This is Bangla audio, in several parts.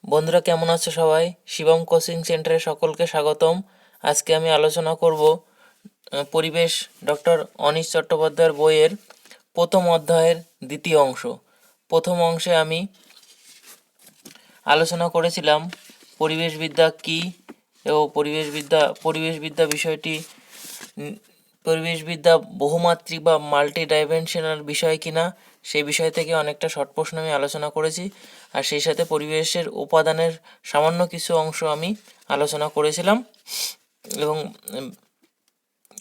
বন্ধুরা কেমন আছো সবাই? শিবম কোচিং সেন্টারে সকলকে স্বাগতম। আজকে আমি আলোচনা করব পরিবেশ ডক্টর অনিশ চট্টোপাধ্যায়ের বইয়ের প্রথম অধ্যায়ের দ্বিতীয় অংশ। প্রথম অংশে আমি আলোচনা করেছিলাম পরিবেশবিদ্যা কী এবং পরিবেশবিদ্যা বিষয়টি পরিবেশবিদ্যা বহুমাত্রিক বা মাল্টি ডাইমেনশনাল বিষয় কিনা সেই বিষয় থেকে অনেকটা শর্ট প্রশ্ন আমি আলোচনা করেছি, আর সেই সাথে পরিবেশের উপাদানের সামান্য কিছু অংশ আমি আলোচনা করেছিলাম এবং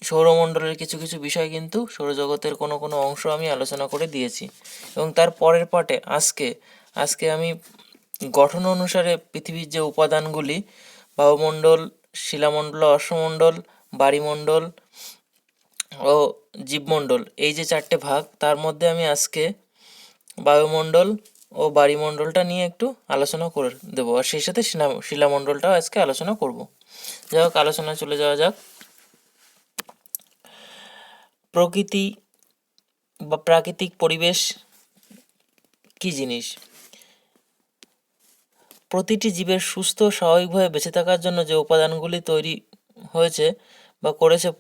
সৌরমণ্ডলের কিছু কিছু বিষয় কিন্তু সৌরজগতের কোনো কোনো অংশ আমি আলোচনা করে দিয়েছি। এবং তার পরের পার্টে আজকে আমি গঠন অনুসারে পৃথিবীর যে উপাদানগুলি বায়ুমণ্ডল, শিলামণ্ডল, অশ্বমণ্ডল, বায়ুমণ্ডল ও জীবমণ্ডল, এই যে চারটে ভাগ, তার মধ্যে আমি আজকে বায়ুমণ্ডল ও বায়ুমণ্ডলটা নিয়ে একটু আলোচনা করে দেবো, আর সেই সাথে শিলামণ্ডলটাও আজকে আলোচনা করব। যাই হোক, আলোচনায় চলে যাওয়া যাক। প্রকৃতি বা প্রাকৃতিক পরিবেশ কি জিনিস? প্রতিটি জীবের সুস্থ স্বাভাবিকভাবে বেঁচে থাকার জন্য যে উপাদানগুলি তৈরি হয়েছে বা করেছে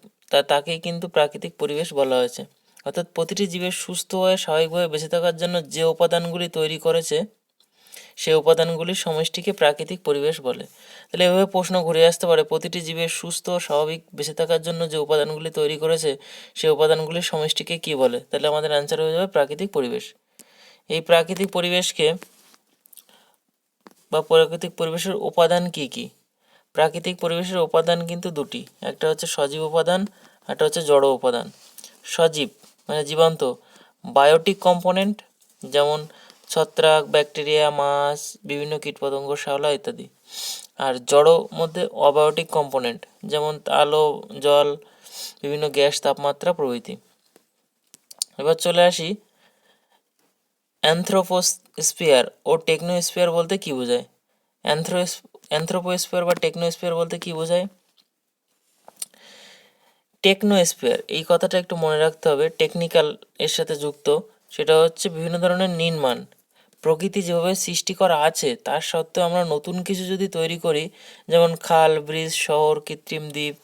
তাকেই কিন্তু প্রাকৃতিক পরিবেশ বলা হয়েছে। অর্থাৎ প্রতিটি জীবের সুস্থ হয়ে স্বাভাবিকভাবে বেঁচে থাকার জন্য যে উপাদানগুলি তৈরি করেছে সেই উপাদানগুলির সমষ্টিকে প্রাকৃতিক পরিবেশ বলে। তাহলে এভাবে প্রশ্ন ঘুরে আসতে পারে, প্রতিটি জীবের সুস্থ স্বাভাবিক বেঁচে থাকার জন্য যে উপাদানগুলি তৈরি করেছে সেই উপাদানগুলির সমষ্টিকে কী বলে? তাহলে আমাদের অ্যান্সার হয়ে যাবে প্রাকৃতিক পরিবেশ। এই প্রাকৃতিক পরিবেশকে বা প্রাকৃতিক পরিবেশের উপাদান কি কি? প্রাকৃতিক পরিবেশের উপাদান কিন্তু দুটি, একটা হচ্ছে সজীব উপাদান, একটা হচ্ছে জড় উপাদান। সজীব মানে জীবন্ত, বায়োটিক কম্পোনেন্ট, যেমন ছত্রাক, ব্যাকটেরিয়া, মাছ, বিভিন্ন কীটপতঙ্গ, শ্যাওলা ইত্যাদি। আর জড় মধ্যে অবায়োটিক কম্পোনেন্ট, যেমন আলো, জল, বিভিন্ন গ্যাস, তাপমাত্রা প্রভৃতি। এবার চলে আসি, অ্যানথ্রোপোস্ফিয়ার ও টেকনোস্ফিয়ার বলতে কী বোঝায়? অ্যানথ্রোপোস্ফিয়ার বা টেকনোস্ফিয়ার বলতে কী বোঝায়? টেকনোস্ফিয়ার এই কথাটা একটু মনে রাখতে হবে, টেকনিক্যাল এর সাথে যুক্ত। সেটা হচ্ছে বিভিন্ন ধরনের নির্মাণ, প্রকৃতি যেভাবে সৃষ্টি করা আছে তার সত্ত্বেও আমরা নতুন কিছু যদি তৈরি করি, যেমন খাল, ব্রিজ, শহর, কৃত্রিম দ্বীপ,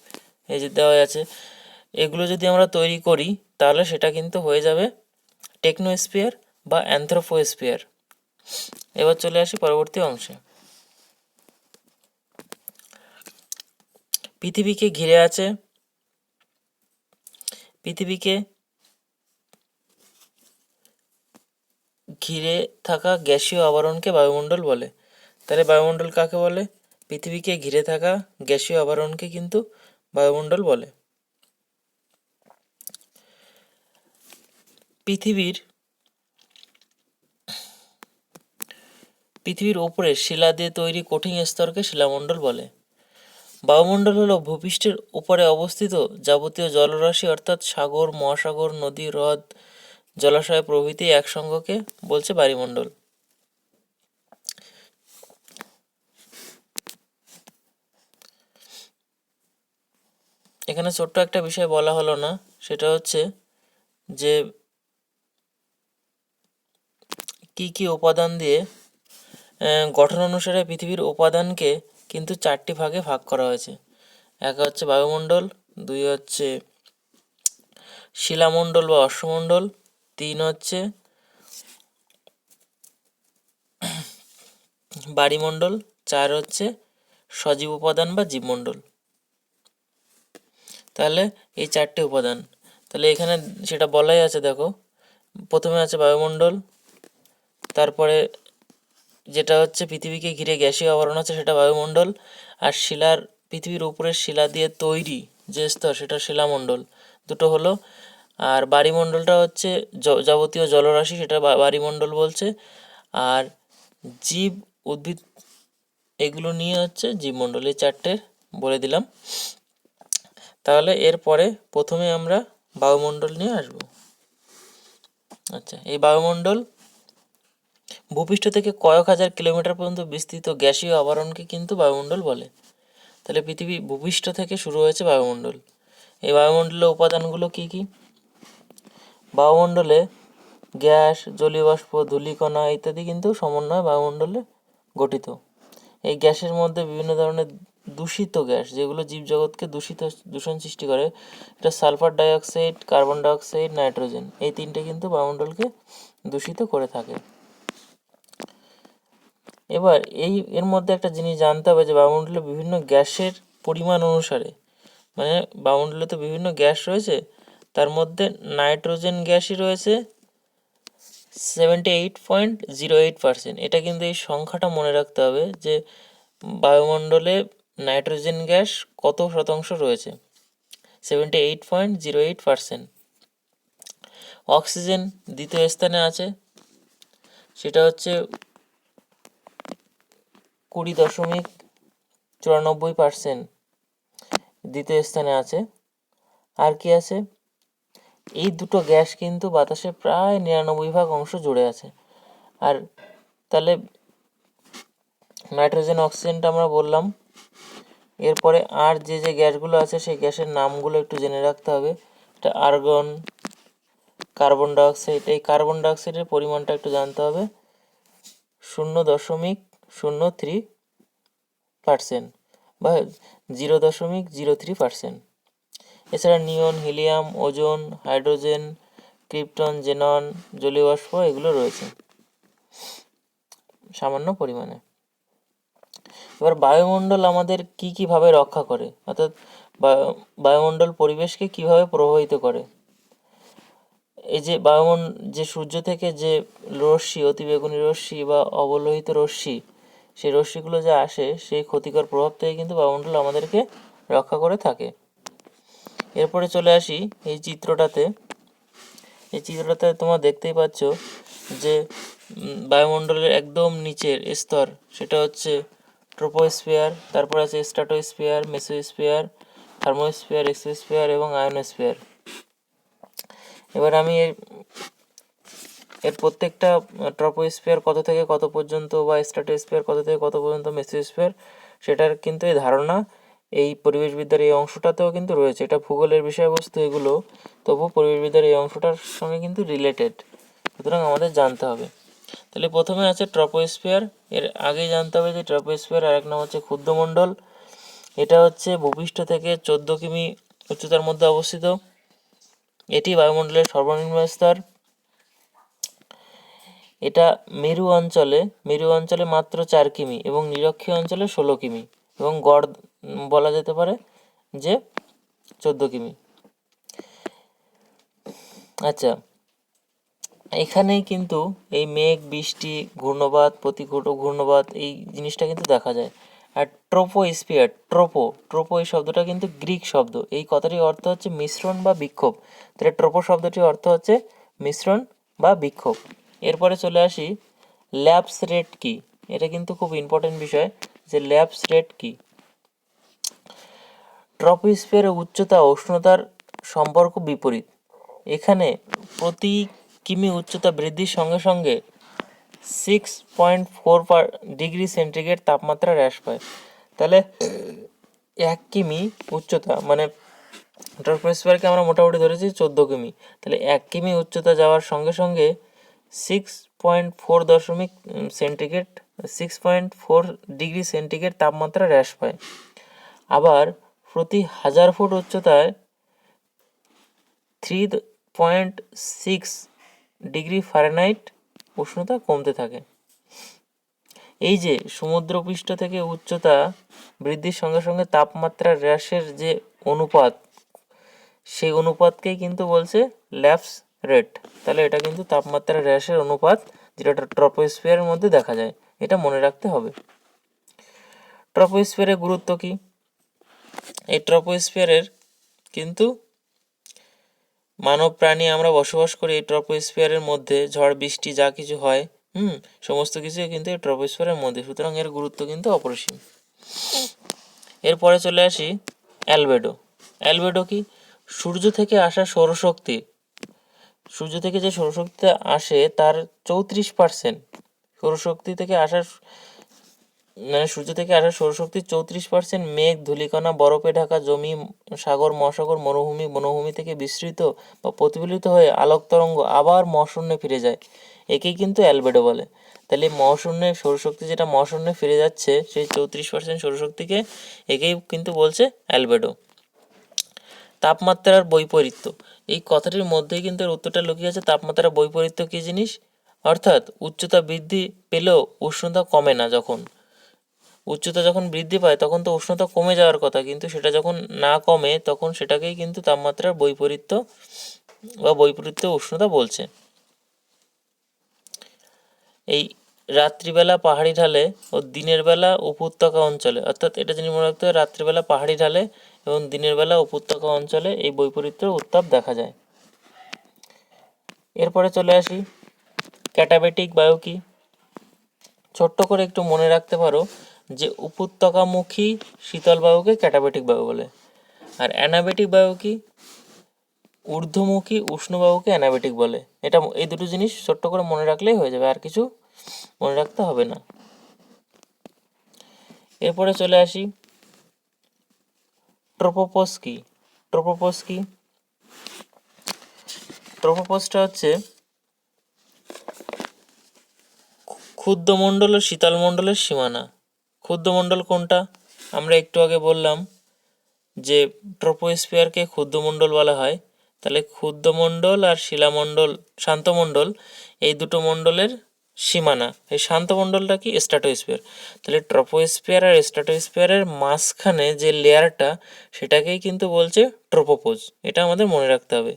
এই যে দেওয়া আছে, এগুলো যদি আমরা তৈরি করি তাহলে সেটা কিন্তু হয়ে যাবে টেকনোস্ফিয়ার বা অ্যানথ্রোপোস্ফিয়ার। এবার চলে আসি পরবর্তী অংশে। পৃথিবীকে ঘিরে থাকা গ্যাসীয় আবরণকে বায়ুমণ্ডল বলে। তাহলে বায়ুমণ্ডল কাকে বলে? পৃথিবীকে ঘিরে থাকা গ্যাসীয় আবরণকে কিন্তু বায়ুমণ্ডল বলে। পৃথিবীর ওপরে শিলা দিয়ে তৈরি কঠিন স্তরকে শিলামণ্ডল বলে। বায়ুমণ্ডল হলো ভূপৃষ্ঠের উপরে অবস্থিত যাবতীয় জলরাশি, অর্থাৎ সাগর, মহাসাগর, নদী, হ্রদ, জলাশয় প্রভৃতি একসঙ্গকে বলছে বায়ুমণ্ডল। এখানে ছোট্ট একটা বিষয় বলা হলো না, সেটা হচ্ছে যে কি কি উপাদান দিয়ে গঠন অনুসারে পৃথিবীর উপাদানকে কিন্তু চারটি ভাগে ভাগ করা হয়েছে। এক হচ্ছে বায়ুমণ্ডল, দুই হচ্ছে শিলামণ্ডল বা অশ্বমণ্ডল, তিন হচ্ছে বায়ুমণ্ডল, চার হচ্ছে সজীব উপাদান বা জীবমণ্ডল। তাহলে এই চারটে উপাদান, তাহলে এখানে সেটা বলাই আছে, দেখো প্রথমে আছে বায়ুমণ্ডল, তারপরে যেটা হচ্ছে পৃথিবীকে ঘিরে গ্যাসীয় আবরণ আছে সেটা বায়ুমণ্ডল, আর পৃথিবীর উপরের শিলা দিয়ে তৈরি যে স্তর সেটা শিলামণ্ডল, দুটো হলো। আর বায়ুমণ্ডলটা হচ্ছে যাবতীয় জলরাশি, সেটা বায়ুমণ্ডল বলছে। আর জীব, উদ্ভিদ, এগুলো নিয়ে হচ্ছে জীবমণ্ডল। এই চারটে বলে দিলাম। তাহলে এরপরে প্রথমে আমরা বায়ুমণ্ডল নিয়ে আসব। আচ্ছা, এই বায়ুমণ্ডল ভূপৃষ্ঠ থেকে কয়েক হাজার কিলোমিটার পর্যন্ত বিস্তৃত গ্যাসীয় আবরণকে কিন্তু বায়ুমণ্ডল বলে। তাহলে পৃথিবী ভূপৃষ্ঠ থেকে শুরু হয়েছে বায়ুমণ্ডল। এই বায়ুমণ্ডলের উপাদানগুলো কি কি? বায়ুমণ্ডলে গ্যাস, জলীয় বাষ্প, ধূলিকণা ইত্যাদি কিন্তু সমন্বয়ে বায়ুমণ্ডলে গঠিত। এই গ্যাসের মধ্যে বিভিন্ন ধরনের দূষিত গ্যাস, যেগুলো জীবজগৎকে দূষণ সৃষ্টি করে, এটা sulphur dioxide, carbon dioxide, nitrogen, এই তিনটে কিন্তু বায়ুমণ্ডলকে দূষিত করে থাকে। এবার এর মধ্যে একটা জিনিস জানতে হবে যে বায়ুমণ্ডলে বিভিন্ন গ্যাসের পরিমাণ অনুসারে, মানে বায়ুমণ্ডলে তো বিভিন্ন গ্যাস রয়েছে, তার মধ্যে নাইট্রোজেন গ্যাসই রয়েছে 78.08%। এটা কিন্তু এই সংখ্যাটা মনে রাখতে হবে যে বায়ুমণ্ডলে নাইট্রোজেন গ্যাস কত শতাংশ রয়েছে, 78.08%। অক্সিজেন দ্বিতীয় স্থানে আছে, সেটা হচ্ছে 20.94% দ্বিতীয় স্থানে আছে। আর কি আছে, এই দুটো গ্যাস কিন্তু বাতাসে প্রায় 99% অংশ জুড়ে আছে। আর তাহলে নাইট্রোজেন, অক্সিজেনটা আমরা বললাম। এরপরে আর যে গ্যাসগুলো আছে সেই গ্যাসের নামগুলো একটু জেনে রাখতে হবে। এটা আর্গন, কার্বন ডাইঅক্সাইড। এই কার্বন ডাইঅক্সাইডের পরিমাণটা একটু জানতে হবে, 0.03% বা 0.03%। এছাড়া neon, helium, ozone, hydrogen, krypton, xenon, জলীয় বাষ্প এগুলো রয়েছে সামান্য পরিমাণে। এবার বায়ুমণ্ডল আমাদের কি ভাবে রক্ষা করে, অর্থাৎ বায়ুমণ্ডল পরিবেশকে কিভাবে প্রভাবিত করে। এই যে যে সূর্য থেকে যে রশ্মি, অতিবেগুনি রশ্মি বা অবলোহিত রশ্মি, সেই রশ্মিগুলো যে আসে, সেই ক্ষতিকর প্রভাব থেকে কিন্তু বায়ুমণ্ডল আমাদেরকে রক্ষা করে থাকে। এরপরে চলে আসি এই চিত্রটাতে। এই চিত্রটাতে তোমরা দেখতেই পাচ্ছ যে বায়ুমণ্ডলের একদম নিচের স্তর, সেটা হচ্ছে ট্রোপোস্ফিয়ার, তারপর আছে স্ট্র্যাটোস্ফিয়ার, মেসোস্ফিয়ার, থার্মোস্ফিয়ার, এক্সোস্ফিয়ার এবং আয়োনোস্ফিয়ার। এবার আমি এর প্রত্যেকটা ট্রপোস্ফিয়ার কত থেকে কত পর্যন্ত বা স্ট্র্যাটোস্ফিয়ার কত থেকে কত পর্যন্ত, মেসোস্ফিয়ার, সেটার কিন্তু এই ধারণা এই পরিবেশবিদ্যার এই অংশটাতেও কিন্তু রয়েছে। এটা ভূগোলের বিষয়বস্তু এগুলো, তবু পরিবেশবিদ্যার এই অংশটার সঙ্গে কিন্তু রিলেটেড, সুতরাং আমাদের জানতে হবে। তাহলে প্রথমে আছে ট্রপোস্ফিয়ার। এর আগেই জানতে হবে যে ট্রপোস্ফিয়ার আরেক নাম হচ্ছে ক্ষুদ্রমণ্ডল। এটা হচ্ছে ভূপৃষ্ঠ থেকে 14 কিমি উচ্চতার মধ্যে অবস্থিত। এটি বায়ুমণ্ডলের সর্বনিম্ন স্তর। এটা মেরু অঞ্চলে মাত্র 4 কিমি এবং নিরক্ষীয় অঞ্চলে 16 কিমি এবং গড় বলা যেতে পারে যে 14 কিমি। আচ্ছা, এখানেই কিন্তু এই মেঘ, বৃষ্টি, ঘূর্ণবাত, ঘূর্ণবাত এই জিনিসটা কিন্তু দেখা যায়। আর ট্রোপোস্ফিয়ার, ট্রোপো এই শব্দটা কিন্তু গ্রিক শব্দ। এই কথাটির অর্থ হচ্ছে মিশ্রণ বা বিক্ষোভ। তাহলে ট্রোপো শব্দটির অর্থ হচ্ছে মিশ্রণ বা বিক্ষোভ। এরপরে চলে আসি ল্যাপস রেট কি। এটা কিন্তু খুব ইম্পর্টেন্ট বিষয় যে ল্যাপস রেট কি। ট্রপোস্ফিয়ারের উচ্চতা ও উষ্ণতার সম্পর্ক বিপরীত। এখানে প্রতি কিমি উচ্চতা বৃদ্ধির সঙ্গে সঙ্গে 6.4 ডিগ্রি সেন্টিগ্রেড তাপমাত্রা হ্রাস পায়। তাহলে 1 কিমি উচ্চতা, মানে ট্রপোস্ফিয়ারকে আমরা মোটামুটি ধরেছি 14 কিমি, তাহলে 1 কিমি উচ্চতা যাওয়ার সঙ্গে সঙ্গে 6.4 ডিগ্রি সেন্টিগ্রেড তাপমাত্রা হ্রাস পায়। আবার প্রতি 1000 ফুট উচ্চতায় 3.6 ডিগ্রি ফারেনহাইট উষ্ণতা কমতে থাকে। এই যে সমুদ্রপৃষ্ঠ থেকে উচ্চতা বৃদ্ধির সঙ্গে সঙ্গে তাপমাত্রা হ্রাসের যে অনুপাত, সেই অনুপাতকেই কিন্তু বলছে ল্যাপস রেট। তাহলে এটা কিন্তু তাপমাত্রা হ্রাসের অনুপাত, যেটা ট্রপোস্ফিয়ারের মধ্যে দেখা যায়, এটা মনে রাখতে হবে। ট্রপোস্ফিয়ারের গুরুত্ব কি? এই ট্রপোস্ফিয়ারের কিন্তু মানব প্রাণী আমরা বসবাস করি এই ট্রপোস্ফিয়ারের মধ্যে, ঝড় বৃষ্টি যা কিছু হয় সমস্ত কিছুই কিন্তু এই ট্রপোস্ফিয়ারের মধ্যে, সুতরাং এর গুরুত্ব কিন্তু অপরিসীম। এরপরে চলে আসি অ্যালবেডো। অ্যালবেডো কি? সূর্য থেকে আসা সৌরশক্তি, সূর্য থেকে যে সৌরশক্তি আসে তার 34%, সৌরশক্তি থেকে আসা মানে সূর্য থেকে আসা সৌরশক্তির 34% মেঘ, ধূলিকণা, বরফে ঢাকা জমি, সাগর, মহাসাগর, বনভূমি থেকে বিস্তৃত বা প্রতিফলিত হয়ে আলোক তরঙ্গ আবার মহাশূন্যে ফিরে যায়। একেই কিন্তু অ্যালবেডো বলে। তাহলে মহাশূন্যে সৌরশক্তি যেটা মহাশূন্যে ফিরে যাচ্ছে সেই 34% সৌরশক্তিকে একেই কিন্তু বলছে অ্যালবেডো। তাপমাত্রার বৈপরীত্য, এই কথাটির মধ্যেই কিন্তু এর উত্তরটা লুকিয়ে আছে। তাপমাত্রার বৈপরীত্য কী জিনিস? অর্থাৎ উচ্চতা বৃদ্ধি পেলেও উষ্ণতা কমে না। যখন উচ্চতা যখন বৃদ্ধি পায় তখন তো উষ্ণতা কমে যাওয়ার কথা, কিন্তু সেটা যখন না কমে তখন সেটাকেই কিন্তু তাপমাত্রার বৈপরীত্য বা বৈপরীত্য উষ্ণতা বলছে। এই রাত্রিবেলা পাহাড়ি ঢালে ও দিনের বেলা উপত্যকা অঞ্চলে, অর্থাৎ এটা জিনিস মনে রাখতে হবে, রাত্রিবেলা পাহাড়ি ঢালে এবং দিনের বেলা উপত্যকা অঞ্চলে এই বৈপরীত্যের উত্তাপ দেখা যায়। এরপরে চলে আসি ক্যাটাবেটিক বায়ু কি। ছোট্ট করে একটু মনে রাখতে পারো যে উপত্যকামুখী শীতল বায়ুকে ক্যাটাবেটিক বায়ু বলে, আর অ্যানাবেটিক বায়ু কি? ঊর্ধ্বমুখী উষ্ণ বায়ুকে অ্যানাবেটিক বলে। এটা এই দুটো জিনিস ছোট্ট করে মনে রাখলেই হয়ে যাবে, আর কিছু মনে রাখতে হবে না। এরপরে চলে আসি ট্রোপোপস কি। ট্রোপোপস কি? ট্রোপোপসটা হচ্ছে ক্ষুদ্রমণ্ডল ও শীতলমণ্ডলের সীমানা। ক্ষুদ্রমণ্ডল কোনটা? আমরা একটু আগে বললাম যে ট্রোপোস্ফিয়ারকে ক্ষুদ্রমণ্ডল বলা হয়। তাহলে ক্ষুদ্রমণ্ডল আর শিলামণ্ডল, শান্তমণ্ডল, এই দুটো মণ্ডলের সীমানা। এই শান্তমণ্ডলটা কি? স্ট্র্যাটোস্ফিয়ার। তাহলে ট্রোপোস্ফিয়ার আর স্ট্র্যাটোস্ফিয়ারের মাঝখানে যে লেয়ারটা সেটাকেই কিন্তু বলছে ট্রোপোপোজ। এটা আমাদের মনে রাখতে হবে।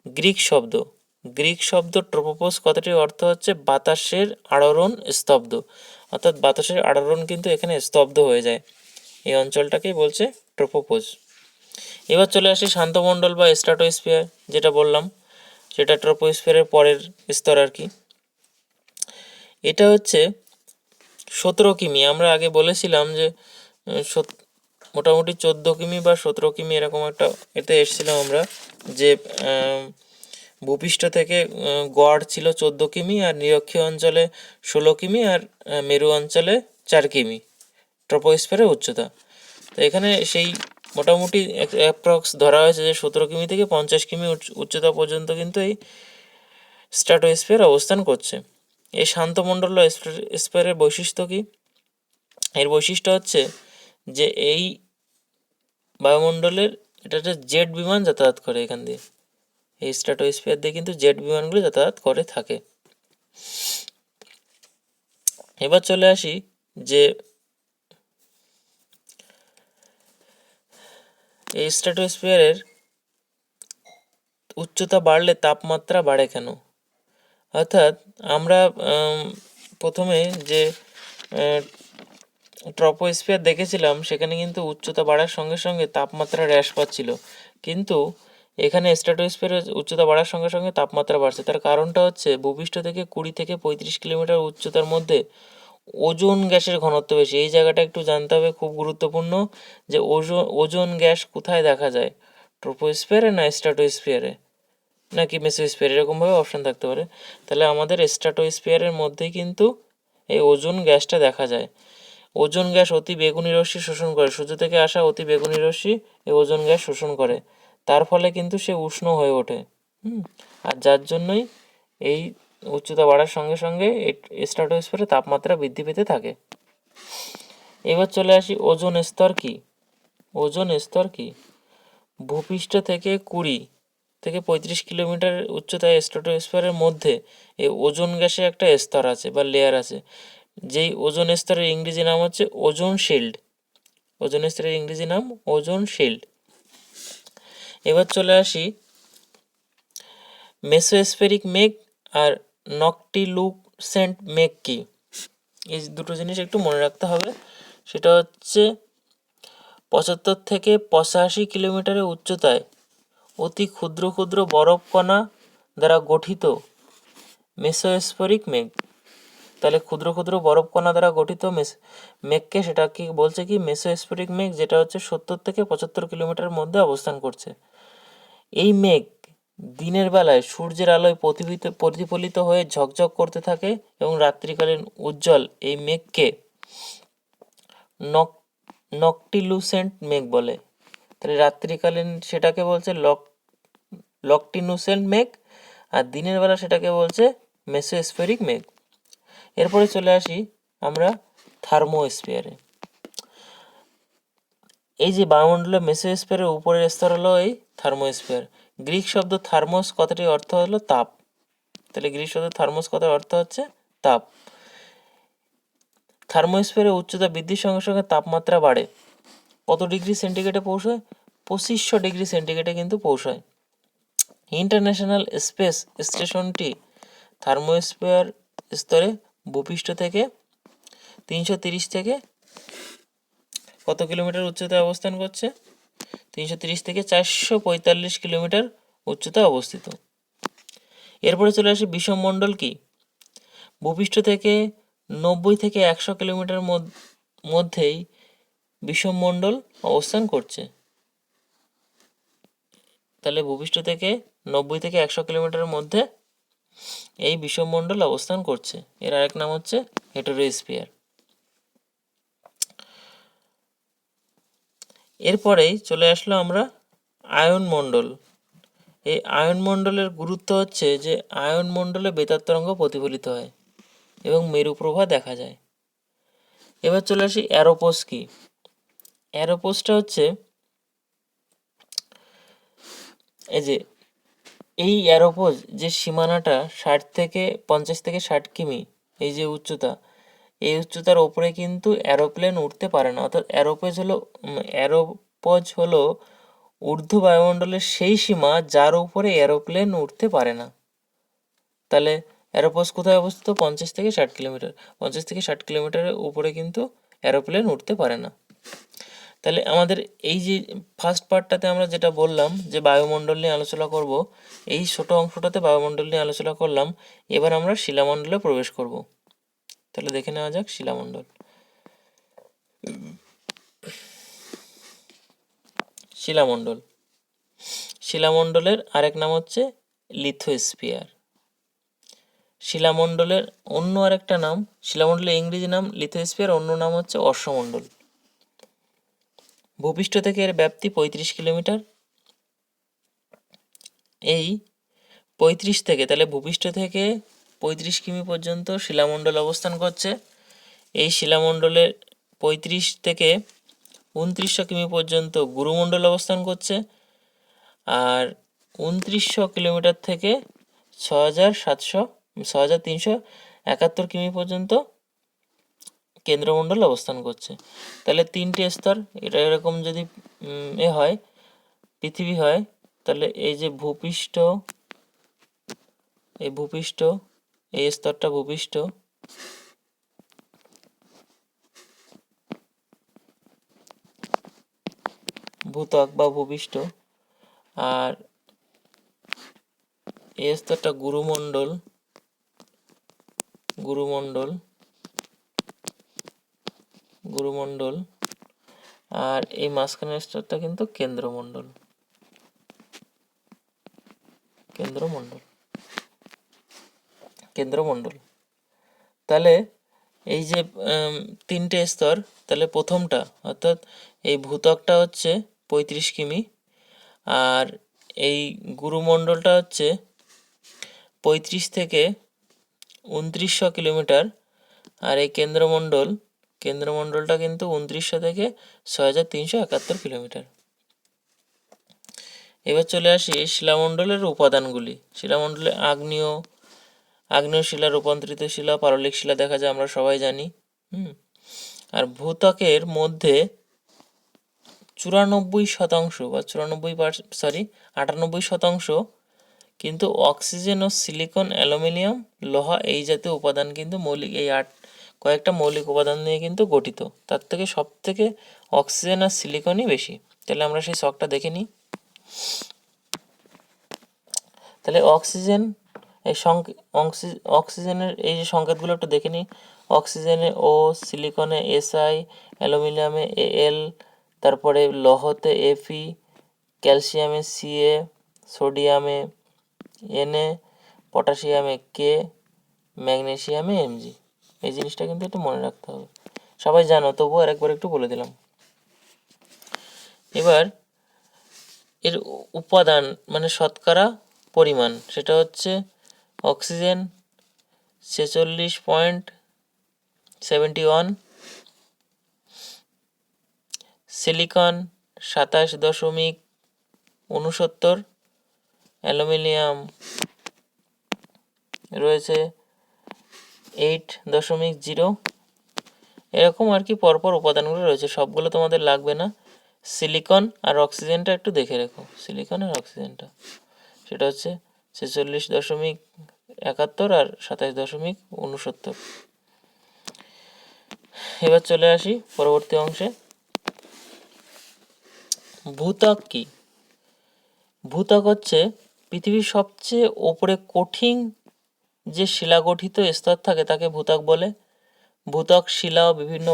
গ্রিক শব্দ ট্রোপোপোজ কথাটির অর্থ হচ্ছে বাতাসের আড়রণ স্তব্ধ, অর্থাৎ বাতাসের আড়রণ কিন্তু এখানে স্তব্ধ হয়ে যায়, এই অঞ্চলটাকেই বলছে ট্রোপোপোজ। এবার চলে আসি শান্তমণ্ডল বা স্ট্র্যাটোস্ফিয়ার, যেটা বললাম সেটা ট্রোপোস্ফিয়ারের পরের স্তর আর কি। এটা হচ্ছে 17 কিমি। আমরা আগে বলেছিলাম যে মোটামুটি 14 কিমি বা 17 কিমি এরকম একটা এতে এসেছিলাম আমরা, যে ভূপৃষ্ঠ থেকে গড় ছিল 14 কিমি, আর নিরক্ষীয় অঞ্চলে 16 কিমি, আর মেরু অঞ্চলে 4 কিমি ট্রোপোস্ফিয়ারের উচ্চতা। তো এখানে সেই মোটামুটি অ্যাপ্রক্স ধরা হয়েছে যে 17 কিমি থেকে 50 কিমি উচ্চতা পর্যন্ত কিন্তু এই স্ট্র্যাটোস্ফিয়ার অবস্থান করছে। এই শান্তমণ্ডল বা স্ফিয়ারের বৈশিষ্ট্য কি? এর বৈশিষ্ট্য হচ্ছে যে এই বায়ুমণ্ডলের এটা একটা জেট বিমান যাতায়াত করে এখান দিয়ে, এই স্ট্র্যাটোস্ফিয়ার দিয়ে কিন্তু জেট বিমানগুলো যাতায়াত করে থাকে। এবার চলে আসি যে এই স্ট্র্যাটোস্ফিয়ারের উচ্চতা বাড়লে তাপমাত্রা বাড়ে কেন? অর্থাৎ আমরা প্রথমে যে ট্রপোস্ফিয়ার দেখেছিলাম সেখানে কিন্তু উচ্চতা বাড়ার সঙ্গে সঙ্গে তাপমাত্রা হ্রাস পাচ্ছিল, কিন্তু এখানে স্ট্র্যাটোস্ফিয়ারের উচ্চতা বাড়ার সঙ্গে সঙ্গে তাপমাত্রা বাড়ছে। তার কারণটা হচ্ছে ভূপৃষ্ঠ থেকে 20 থেকে 35 কিলোমিটার উচ্চতার মধ্যে ওজোন গ্যাসের ঘনত্ব বেশি। এই জায়গাটা একটু জানতে হবে, খুব গুরুত্বপূর্ণ, যে ওজোন গ্যাস কোথায় দেখা যায়, ট্রোপোস্ফিয়ারে না স্ট্র্যাটোস্ফিয়ারে নাকি মেসোস্ফিয়ার, এরকমভাবে অপশান থাকতে পারে। তাহলে আমাদের স্ট্র্যাটোস্ফিয়ারের মধ্যেই কিন্তু এই ওজোন গ্যাসটা দেখা যায়। ওজোন গ্যাস অতি বেগুনি রশ্মি শোষণ করে, সূর্য থেকে আসা অতি বেগুনি রশ্মি এই ওজোন গ্যাস শোষণ করে, তার ফলে কিন্তু সে উষ্ণ হয়ে ওঠে। আর যার জন্যই এই উচ্চতা বাড়ার সঙ্গে সঙ্গে স্ট্র্যাটোস্ফিয়ারে তাপমাত্রা বৃদ্ধি পেতে থাকে। এবার চলে আসি ওজোন স্তর কি। ওজোন স্তর কি? ভূপৃষ্ঠ থেকে 20 থেকে 35 কিলোমিটার উচ্চতায় স্ট্র্যাটোস্ফিয়ারের মধ্যে এই ওজোন গ্যাসের একটা স্তর আছে বা লেয়ার আছে, যেই ওজোন স্তরের ইংরেজি নাম হচ্ছে ওজোন শিল্ড। ওজোন স্তরের ইংরেজি নাম ওজোন শিল্ড। এবার চলে আসি মেসোস্ফেরিক মেঘ আর নকটিলুসেন্ট মেঘ কি। এই দুটো জিনিস একটু মনে রাখতে হবে। সেটা হচ্ছে 75 থেকে 85 কিলোমিটারের উচ্চতায় অতি ক্ষুদ্র ক্ষুদ্র বরফ কণা দ্বারা গঠিত মেসোস্ফেরিক মেঘ। তাহলে ক্ষুদ্র ক্ষুদ্র বরফ কণা দ্বারা গঠিত মেঘকে সেটা কি বলছে কি? মেসোস্ফেরিক মেঘ, যেটা হচ্ছে 70 থেকে 75 কিলোমিটারের মধ্যে অবস্থান করছে। এই মেঘ দিনের বেলায় সূর্যের আলোয় প্রতিফলিত হয়ে ঝকঝক করতে থাকে এবং রাত্রিকালীন উজ্জ্বল এই মেঘকে নকটিলুসেন্ট মেঘ বলে। তাহলে রাত্রিকালীন সেটাকে বলছে নকটিলুসেন্ট মেঘ, আর দিনের বেলা সেটাকে বলছে মেসোস্ফেরিক মেঘ। এরপরে চলে আসি আমরা থার্মোস্ফিয়ারে। এই যে বায়ুমণ্ডলের মেসোস্ফিয়ারের উপরের স্তর হলো এই থার্মোস্ফিয়ার। গ্রিক শব্দ থার্মোস কথাটির অর্থ হলো তাপ। তাহলে গ্রিক শব্দ থার্মোস কথার অর্থ হচ্ছে তাপ। থার্মোস্ফিয়ারের উচ্চতা বৃদ্ধির সঙ্গে সঙ্গে তাপমাত্রা বাড়ে। কত ডিগ্রি সেন্টিগ্রেডে পৌঁছায়? 2500 ডিগ্রি সেন্টিগ্রেডে কিন্তু পৌঁছায়। ইন্টারন্যাশনাল স্পেস স্টেশনটি থার্মোস্ফিয়ার স্তরে ভূপৃষ্ঠ থেকে 330 থেকে কত কিলোমিটার উচ্চতায় অবস্থান করছে? 330 থেকে 445 কিলোমিটার উচ্চতায় অবস্থিত। এরপরে চলে আসে বিষমমণ্ডল কি? ভূপৃষ্ঠ থেকে 90 থেকে 100 কিলোমিটার মধ্যেই বিষমমণ্ডল অবস্থান করছে। তাহলে ভূপৃষ্ঠ থেকে 90 থেকে 100 কিলোমিটারের মধ্যে এই বিষমমণ্ডল অবস্থান করছে। এর আরেক নাম হচ্ছে হেটেরোস্ফিয়ার। এরপরেই চলে আসলো আমরা আয়নমণ্ডল। এই আয়নমণ্ডলের গুরুত্ব হচ্ছে যে আয়নমণ্ডলে বেতার তরঙ্গ প্রতিফলিত হয় এবং মেরুপ্রভা দেখা যায়। এবার চলে আসি অ্যারোপোস কি? অ্যারোপোসটা হচ্ছে এই যে এই অ্যারোপোজ যে সীমানাটা 50 থেকে 60 কিমি, এই যে উচ্চতা, এই উচ্চতার ওপরে কিন্তু অ্যারোপ্লেন উঠতে পারে না। অর্থাৎ অ্যারোপজ হলো ঊর্ধ্ব বায়ুমণ্ডলের সেই সীমা যার উপরে এরোপ্লেন উঠতে পারে না। তাহলে অ্যারোপোজ কোথায় অবস্থিত? 50 থেকে 60 কিলোমিটার। 50 থেকে 60 কিলোমিটারের উপরে কিন্তু অ্যারোপ্লেন উঠতে পারে না। তাহলে আমাদের এই যে ফার্স্ট পার্টটাতে আমরা যেটা বললাম যে বায়ুমণ্ডল নিয়ে আলোচনা করব, এই ছোট অংশটাতে বায়ুমণ্ডল নিয়ে আলোচনা করলাম। এবার আমরা শিলামণ্ডলে প্রবেশ করব। তাহলে দেখে নেওয়া যাক শিলামণ্ডল। শিলামণ্ডল, শিলামণ্ডলের আরেক নাম হচ্ছে লিথোস্ফিয়ার। শিলামণ্ডলের অন্য আরেকটা নাম, শিলামণ্ডলের ইংরেজি নাম লিথোস্ফিয়ার, অন্য নাম হচ্ছে অশ্বমণ্ডল। ভূপৃষ্ঠ থেকে এর ব্যাপ্তি 35 কিলোমিটার। এই 35 থেকে, তাহলে ভূপৃষ্ঠ থেকে 35 কিমি পর্যন্ত শিলামণ্ডল অবস্থান করছে। এই শিলামণ্ডলের 35 থেকে 2900 কিমি পর্যন্ত গুরুমণ্ডল অবস্থান করছে। আর 2900 কিলোমিটার থেকে 6371 কিমি পর্যন্ত কেন্দ্রমণ্ডল অবস্থান করছে। তাহলে 3টে স্তর, এটা এরকম যদি হয় পৃথিবী হয়, তাহলে এই যে ভূপৃষ্ঠ, এই স্তরটা ভূপৃষ্ঠ, ভূত্বক বা ভূপৃষ্ঠ, আর এই স্তরটা গুরুমণ্ডল, আর এই মাঝখানের স্তরটা কিন্তু কেন্দ্রমণ্ডল। তাহলে এই যে 3টে স্তর, তাহলে প্রথমটা অর্থাৎ এই ভূত্বকটা হচ্ছে 35 কিমি, আর এই গুরুমণ্ডলটা হচ্ছে 35 থেকে 2900 কিলোমিটার, আর এই কেন্দ্রমণ্ডলটা কিন্তু 2900 থেকে 6371 কিলোমিটার। এবার চলে আসি শিলামণ্ডলের উপাদানগুলি। শিলামণ্ডলে আগ্নেয় শিলা, রূপান্তরিত শিলা, পাললিক শিলা দেখা যায়, আমরা সবাই জানি। আর ভূত্বকের মধ্যে 94% বা 98% কিন্তু অক্সিজেন ও সিলিকন, অ্যালুমিনিয়াম, লোহা এই জাতীয় উপাদান কিন্তু মৌলিক, এই কয়েকটা মৌলিক উপাদান নিয়ে কিন্তু গঠিত। তার থেকে সব থেকে অক্সিজেন আর সিলিকনই বেশি। তাহলে আমরা সেই শকটা দেখে নিই। তাহলে অক্সিজেনের এই যে সংকেতগুলো একটু দেখে নিই। অক্সিজেনে ও, সিলিকনে SI, অ্যালুমিনিয়ামে Al, তারপরে লৌহতে Fe, ক্যালসিয়ামে Ca, সোডিয়ামে Na, পটাশিয়ামে K, ম্যাগনেসিয়ামে Mg। এই জিনিসটা কিন্তু একটু মনে রাখতে হবে, সবাই জানো, তবুও আরেকবার একটু বলে দিলাম। এবার এর উপাদান মানে শতকরা পরিমাণ, সেটা হচ্ছে অক্সিজেন 46.71, সিলিকন 27.69, অ্যালুমিনিয়াম রয়েছে 8.0। এরকম আর কি পরপর উপাদানগুলো রয়েছে, সবগুলো তোমাদের লাগবে না। সিলিকন আর অক্সিজেনটা একটু দেখে রেখো, সিলিকন আর অক্সিজেনটা সেটা হচ্ছে 46.71 আর 27.69। এবার চলে আসি পরবর্তী অংশে। ভূত্বক কি? ভূত্বক হচ্ছে পৃথিবীর সবচেয়ে ওপরে কঠিন যে শিলা গঠিত স্তর থাকে তাকে ভূত্বক বলে। ভূত্বক শিলা ও বিভিন্ন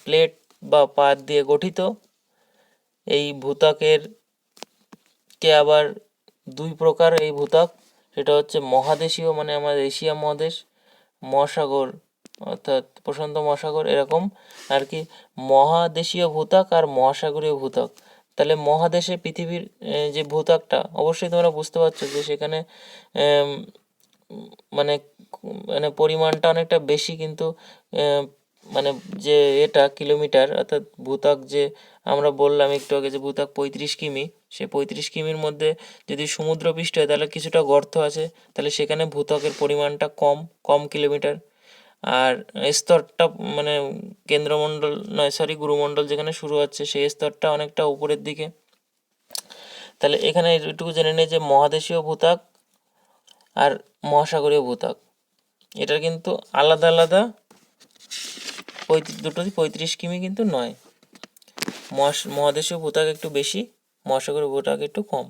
প্লেট বা পাত দিয়ে গঠিত। এই ভূত্বকের কে আবার দুই প্রকার এই ভূত্বক, সেটা হচ্ছে মহাদেশীয় মানে আমাদের এশিয়া মহাদেশ, মহাসাগর অর্থাৎ প্রশান্ত মহাসাগর, এরকম আর কি মহাদেশীয় ভূত্বক আর মহাসাগরীয় ভূত্বক। তাহলে মহাদেশে পৃথিবীর যে ভূত্বকটা, অবশ্যই তোমরা বুঝতে পারছো যে সেখানে মানে মানে পরিমাণটা অনেকটা বেশি, কিন্তু মানে যে এটা কিলোমিটার অর্থাৎ ভূত্বক যে আমরা বললাম একটু আগে যে ভূত্বক 35 কিমি, সে 35 কিমির মধ্যে যদি সমুদ্রপৃষ্ঠ হয় তাহলে কিছুটা গর্ত আছে, তাহলে সেখানে ভূত্বকের পরিমাণটা কম কিলোমিটার। আর স্তরটা মানে কেন্দ্রমণ্ডল নয় সরি গুরুমণ্ডল যেখানে শুরু হচ্ছে সেই স্তরটা অনেকটা উপরের দিকে। তাহলে এখানে এটুকু জেনে নেই যে মহাদেশীয় ভূত্বক আর মহাসাগরীয় ভূত্বক এটার কিন্তু আলাদা আলাদা, দুটোই 35 কিমি কিন্তু নয়। মহাদেশীয় ভূত্বক একটু বেশি, মহাসাগরীয় ভূত্বক একটু কম।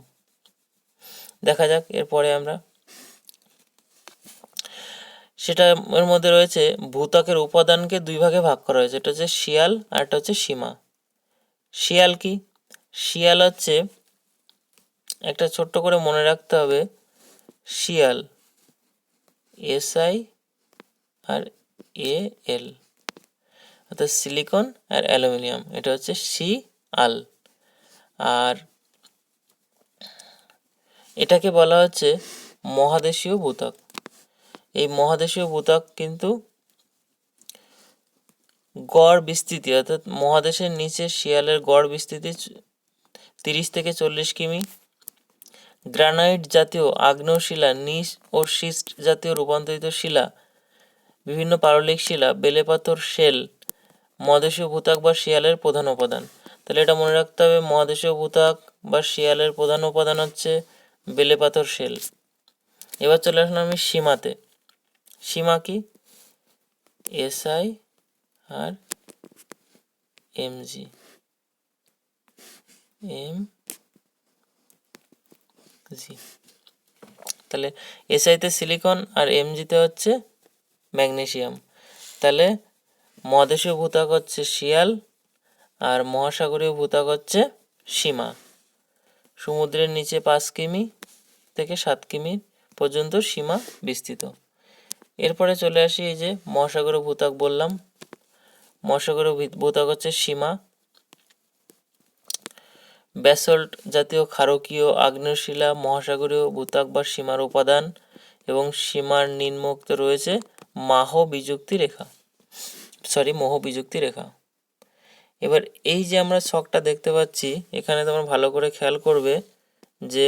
দেখা যাক এরপরে আমরা সেটা। এর মধ্যে রয়েছে ভূত্বকের উপাদানকে দুই ভাগে ভাগ করা হয়েছে, এটা হচ্ছে শিয়াল আর একটা হচ্ছে সীমা। শিয়াল কি? শিয়াল হচ্ছে একটা ছোট্ট করে মনে রাখতে হবে, শিয়াল SI আর AL অর্থাৎ সিলিকন আর অ্যালুমিনিয়াম, এটা হচ্ছে শিয়াল। আর এটাকে বলা হচ্ছে মহাদেশীয় ভূত্বক। এই মহাদেশীয় ভূত্বক কিন্তু গড় বিস্তৃতি অর্থাৎ মহাদেশের নিচে শিয়ালের গড় বিস্তৃতি 30 থেকে 40 কিমি। গ্রানাইট জাতীয় আগ্নেয় শিলা, নিস ও শিস্ট জাতীয় রূপান্তরিত শিলা, বিভিন্ন পাললিক শিলা, বেলে পাথর, শেল মহাদেশীয় ভূত্বক বা শিয়ালের প্রধান উপাদান। তাহলে এটা মনে রাখতে হবে, মহাদেশীয় ভূত্বক বা শিয়ালের প্রধান উপাদান হচ্ছে বেলে পাথর, শেল। এবার চলে আসলাম আমি সীমাতে। সীমা কি? SI আর MG। তাহলে SIতে সিলিকন আর MGতে হচ্ছে ম্যাগনেসিয়াম। তাহলে মহাদেশীয় ভূত্বক হচ্ছে শিয়াল আর মহাসাগরীয় ভূত্বক হচ্ছে সীমা। সমুদ্রের নিচে 5 কিমি থেকে 7 কিমি পর্যন্ত সীমা বিস্তৃত। এরপরে চলে আসি এই যে মহাসাগরীয় ভূত্বক বললাম, মহাসাগরীয় ভূত্বক হচ্ছে সীমা। ব্যাসল্ট জাতীয় ক্ষারকীয় আগ্নেয়শিলা মহাসাগরীয় ভূত্বক বা সীমার উপাদান, এবং সীমার নিম্নোক্ত রয়েছে মোহ বিযুক্তি রেখা। এবার এই যে আমরা ছকটা দেখতে পাচ্ছি, এখানে তোমরা ভালো করে খেয়াল করবে যে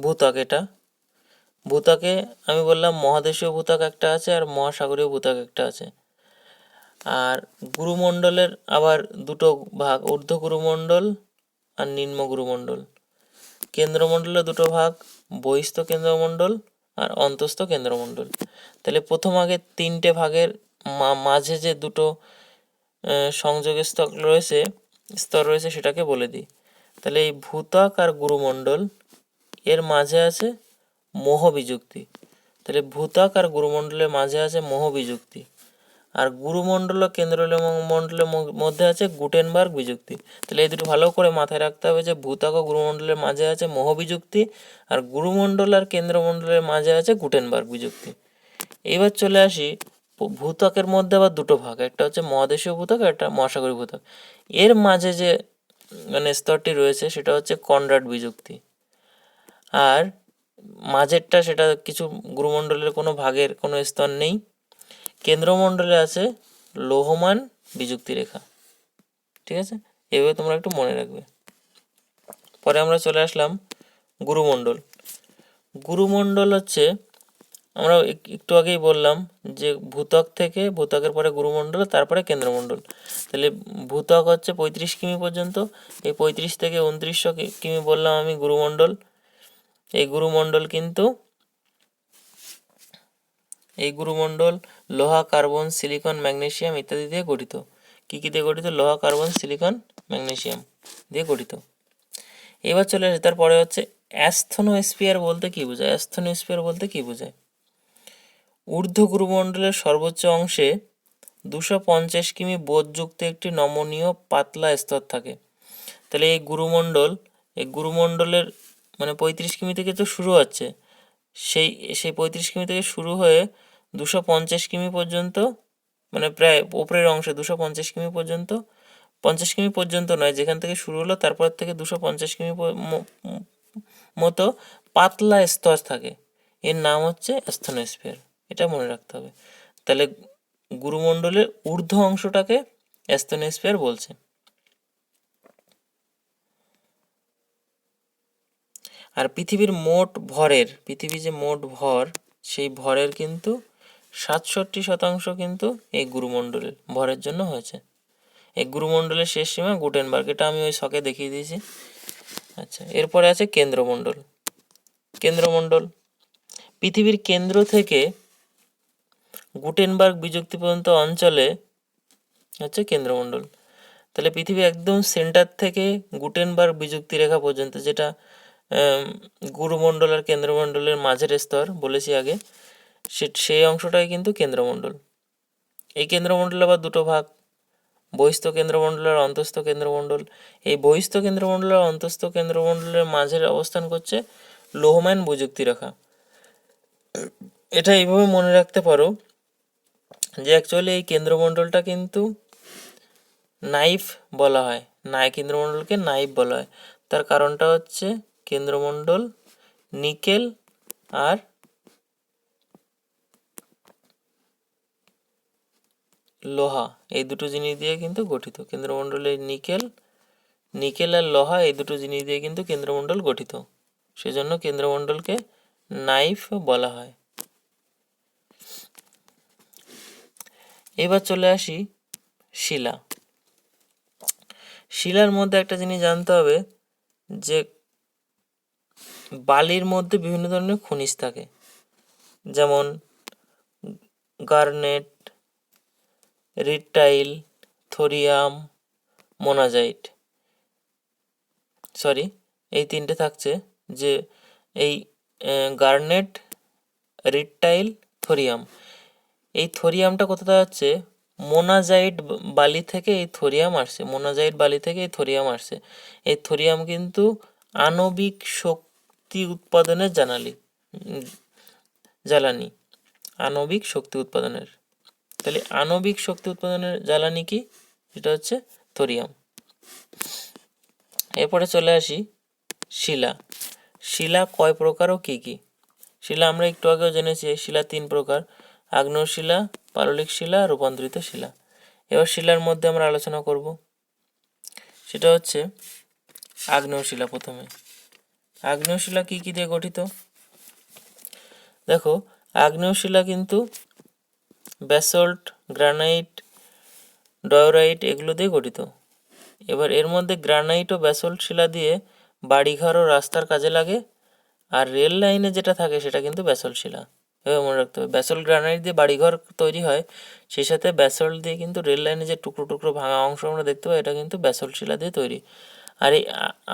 ভূত্বক, এটা ভূত্বকে আমি বললাম মহাদেশীয় ভূত্বক একটা আছে আর মহাসাগরীয় ভূত্বক একটা আছে। আর গুরুমণ্ডলের আবার দুটো ভাগ, ঊর্ধ্ব গুরুমণ্ডল আর নিম্ন গুরুমণ্ডল। কেন্দ্রমণ্ডলের দুটো ভাগ, বহিস্থ কেন্দ্রমণ্ডল আর অন্তস্থ কেন্দ্রমণ্ডল। তাহলে প্রথম আগে 3টে ভাগের মাঝে যে দুটো সংযোগের স্তর রয়েছে সেটাকে বলে দিই। তাহলে এই ভূত্বক আর গুরুমণ্ডল এর মাঝে আছে মোহ বিযুক্তি। তাহলে ভূত্বক আর গুরুমণ্ডলের মাঝে আছে মোহ বিযুক্তি, আর গুরুমণ্ডল ও কেন্দ্রমণ্ডলের মধ্যে আছে গুটেনবার্গ বিযুক্তি। তাহলে এই দুটো ভালো করে মাথায় রাখতে হবে যে ভূত্বক ও গুরুমণ্ডলের মাঝে আছে মোহ বিযুক্তি, আর গুরুমণ্ডল আর কেন্দ্রমণ্ডলের মাঝে আছে গুটেনবার্গ বিযুক্তি। এবার চলে আসি ভূত্বকের মধ্যে আবার দুটো ভাগ, একটা হচ্ছে মহাদেশীয় ভূত্বক আর একটা মহাসাগরীয় ভূত্বক। এর মাঝে যে মানে স্তরটি রয়েছে সেটা হচ্ছে কনরাড বিযুক্তি। আর মাঝেরটা সেটা কিছু গুরুমণ্ডলের কোনো ভাগের কোনো স্তর নেই। কেন্দ্রমণ্ডলে আছে লৌহমান বিযুক্তি রেখা। ঠিক আছে, এভাবে তোমরা একটু মনে রাখবে। পরে আমরা চলে আসলাম গুরুমণ্ডল। গুরুমণ্ডল হচ্ছে, আমরা একটু আগেই বললাম যে ভূত্বক থেকে, ভূত্বকের পরে গুরুমণ্ডল, তারপরে কেন্দ্রমণ্ডল। তাহলে ভূত্বক হচ্ছে 35 কিমি পর্যন্ত, এই 35 থেকে 2900 কিমি বললাম আমি গুরুমণ্ডল। এই গুরুমণ্ডল লোহা, কার্বন, সিলিকন, ম্যাগনেসিয়াম ইত্যাদি দিয়ে গঠিত। কী কী দিয়ে গঠিত? লোহা, কার্বন, সিলিকন, ম্যাগনেসিয়াম দিয়ে গঠিত। এবার চলে আসে তারপরে হচ্ছে অ্যাস্থনোস্ফিয়ার বলতে কী বোঝায়? অ্যাস্থনোস্ফিয়ার বলতে কী বোঝায়? ঊর্ধ্ব গুরুমণ্ডলের সর্বোচ্চ অংশে 250 কিমি বোধযুক্ত একটি নমনীয় পাতলা স্তর থাকে। তাহলে এই গুরুমণ্ডলের মানে 35 কিমি থেকে তো শুরু হচ্ছে, সেই 35 কিমি থেকে শুরু হয়ে 250 কিমি পর্যন্ত, মানে প্রায় উপরের অংশে 250 কিমি পর্যন্ত, 50 কিমি পর্যন্ত নয়, যেখান থেকে শুরু হলো তারপর থেকে 250 কিমি মতো পাতলা স্তর থাকে। এর নাম হচ্ছে অ্যাস্থনোস্ফিয়ার। এটা মনে রাখতে হবে। তাহলে গুরুমণ্ডলের ঊর্ধ্ব অংশটাকে অ্যাস্থনোস্ফিয়ার বলছে। আর পৃথিবীর যে মোট ভর, সেই ভরের কিন্তু 67% কিন্তু এই গুরুমণ্ডলের ভরের জন্য হয়েছে। এই গুরুমণ্ডলের শেষ সীমা গুটেনবার্গ, এটা আমি ওই শকে দেখিয়ে দিয়েছি। আচ্ছা, এরপরে আছে কেন্দ্রমণ্ডল। পৃথিবীর কেন্দ্র থেকে গুটেনবার্গ বিযুক্তি পর্যন্ত অঞ্চলে হচ্ছে কেন্দ্রমণ্ডল। তাহলে পৃথিবীর একদম সেন্টার থেকে গুটেনবার্গ বিযুক্তি রেখা পর্যন্ত, যেটা গুরুমণ্ডল আর কেন্দ্রমণ্ডলের মাঝের স্তর বলেছি আগে, সেই অংশটাই কিন্তু কেন্দ্রমণ্ডল। এই কেন্দ্রমণ্ডল আবার দুটো ভাগ, বহিস্থ কেন্দ্রমণ্ডল আর অন্তঃস্থ কেন্দ্রমণ্ডল। এই বহিস্থ কেন্দ্রমণ্ডল আর অন্তঃস্থ কেন্দ্রমণ্ডলের মাঝের অবস্থান করছে লৌহমান বিযুক্তি রেখা। এটা এইভাবে মনে রাখতে পারো যে অ্যাকচুয়ালি এই কেন্দ্রমণ্ডলটা কিন্তু নাইফ বলা হয়, কেন্দ্রমণ্ডলকে নাইফ বলা হয়। তার কারণটা হচ্ছে কেন্দ্রমণ্ডল নিকেল আর লোহা এই দুটো জিনিস দিয়ে কিন্তু গঠিত। কেন্দ্রমণ্ডলের নিকেল আর লোহা এই দুটো জিনিস দিয়ে কিন্তু কেন্দ্রমণ্ডল গঠিত, সেজন্য কেন্দ্রমণ্ডলকে নাইফ বলা হয়। এবার চলে আসি শিলার মধ্যে একটা জিনিস জানতে হবে যে বালির মধ্যে বিভিন্ন ধরনের খনিজ থাকে, যেমন গার্নেট, রিটাইল, থোরিয়াম, মোনাজাইট, এই তিনটে থাকছে। যে এই গার্নেট, রিটাইল, থোরিয়াম, এই থোরিয়ামটা কোথায় যাচ্ছে? মোনাজাইট বালি থেকে এই থোরিয়াম আসছে। এই থোরিয়াম কিন্তু আণবিক শক্তি উৎপাদনের জ্বালানি। তাহলে আণবিক শক্তি উৎপাদনের জ্বালানি কি? এটা হচ্ছে থোরিয়াম। এরপরে চলে আসি শিলা কয় প্রকার ও কি কি? শিলা আমরা একটু আগেও জেনেছি, শিলা 3 প্রকার: আগ্নেয় শিলা, পাললিক শিলা, রূপান্তরিত শিলা। এবার শিলার মধ্যে আমরা আলোচনা করব, সেটা হচ্ছে আগ্নেয় শিলা। প্রথমে আগ্নেয় শিলা কি কি দিয়ে গঠিত? দেখো, আগ্নেয় শিলা কিন্তু ব্যাসল্ট, গ্রানাইট, ডয়োরাইট এগুলো দিয়ে গঠিত। এবার এর মধ্যে গ্রানাইট ও ব্যাসল্ট শিলা দিয়ে বাড়িঘর ও রাস্তার কাজে লাগে, আর রেল লাইনে যেটা থাকে সেটা কিন্তু ব্যাসল্ট শিলা। এভাবে মনে রাখতে হবে, ব্যাসল্ট গ্রানাইট দিয়ে বাড়িঘর তৈরি হয়, সেই সাথে ব্যাসল্ট দিয়ে কিন্তু রেল লাইনে যে টুকরো টুকরো ভাঙা অংশ আমরা দেখতে পাই, এটা কিন্তু ব্যাসল্ট শিলা দিয়ে তৈরি। আর এই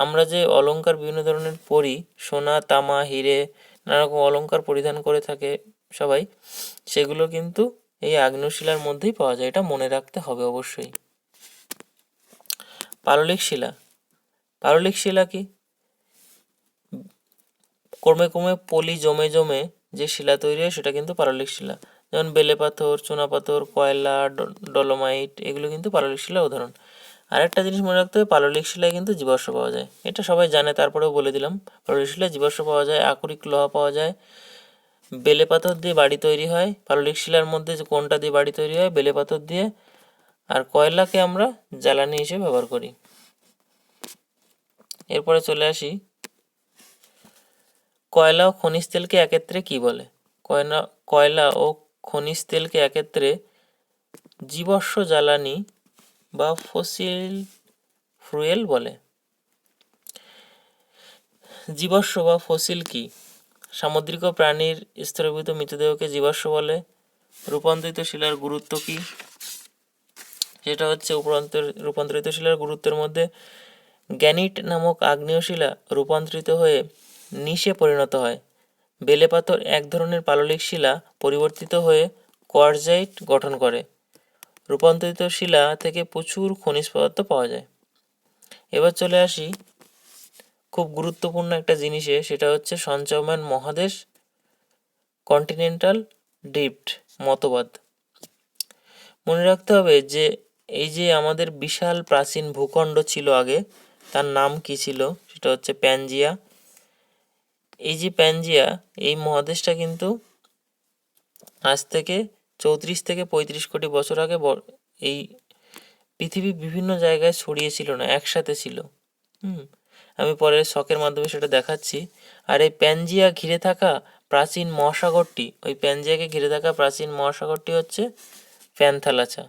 আমরা যে অলংকার বিভিন্ন ধরনের পরি, সোনা, তামা, হিরে, নানা রকম অলংকার পরিধান করে থাকে সবাই, সেগুলো কিন্তু এই আগ্নেয় শিলার মধ্যেই পাওয়া যায়। এটা মনে রাখতে হবে অবশ্যই। পাললিক শিলা কি? ক্রমে ক্রমে পলি জমে জমে যে শিলা তৈরি হয় সেটা কিন্তু পাললিক শিলা। যেমন বেলে পাথর, চুনা পাথর, কয়লা, ডলোমাইট এগুলো কিন্তু পাললিক শিলার উদাহরণ। আরেকটা জিনিস মনে রাখতে হবে, পাললিক শিলায় কিন্তু জীবাশ্ম পাওয়া যায়, এটা সবাই জানে, তারপরেও বলে দিলাম। পাললিক শিলায় জীবাশ্ম পাওয়া যায়, আকরিক লোহা পাওয়া যায়, বেলে পাথর দিয়ে বাড়ি তৈরি হয়। পাললিক শিলার মধ্যে যে কোনটা দিয়ে বাড়ি তৈরি হয়? বেলে পাথর দিয়ে। আর কয়লাকে আমরা জ্বালানি হিসেবে ব্যবহার করি। এরপরে চলে আসি, কয়লা ও খনিজ তেলকে একত্রে কি বলে? কয়লা ও খনিজ তেলকে একত্রে জীবাশ্ম জ্বালানি বা ফসিল ফুয়েল বলে। জীবাশ্ম বা ফসিল কি? সামুদ্রিক ও প্রাণীর স্থিরভূত মৃতদেহকে জীবাশ্ম বলে। রূপান্তরিত শিলার গুরুত্ব কি? যেটা হচ্ছে রূপান্তরিত শিলার গুরুত্বের মধ্যে গ্যানিট নামক আগ্নেয় শিলা রূপান্তরিত হয়ে নিশে পরিণত হয়। বেলে পাথর এক ধরনের পাললিক শিলা পরিবর্তিত হয়ে কোয়ার্জাইট গঠন করে। রূপান্তরিত শিলা থেকে প্রচুর খনিজ পদার্থ পাওয়া যায়। এবার চলে আসি খুব গুরুত্বপূর্ণ একটা জিনিসে, সেটা হচ্ছে সঞ্চয়মান মহাদেশ, কন্টিনেন্টাল ড্রিফট মতবাদ। মনে রাখতে হবে যে এই যে আমাদের বিশাল প্রাচীন ভূখণ্ড ছিল আগে, তার নাম কি ছিল? সেটা হচ্ছে প্যানজিয়া। এই যে প্যানজিয়া, এই মহাদেশটা কিন্তু আজ থেকে 34 থেকে 35 কোটি বছর আগে এই পৃথিবীর বিভিন্ন জায়গায় ছড়িয়ে ছিল না, একসাথে ছিল। আমি পরে শখের মাধ্যমে সেটা দেখাচ্ছি। আর এই প্যানজিয়া ঘিরে থাকা প্রাচীন মহাসাগরটি, ওই প্যানজিয়াকে ঘিরে থাকা প্রাচীন মহাসাগরটি হচ্ছে প্যান্থালাচা।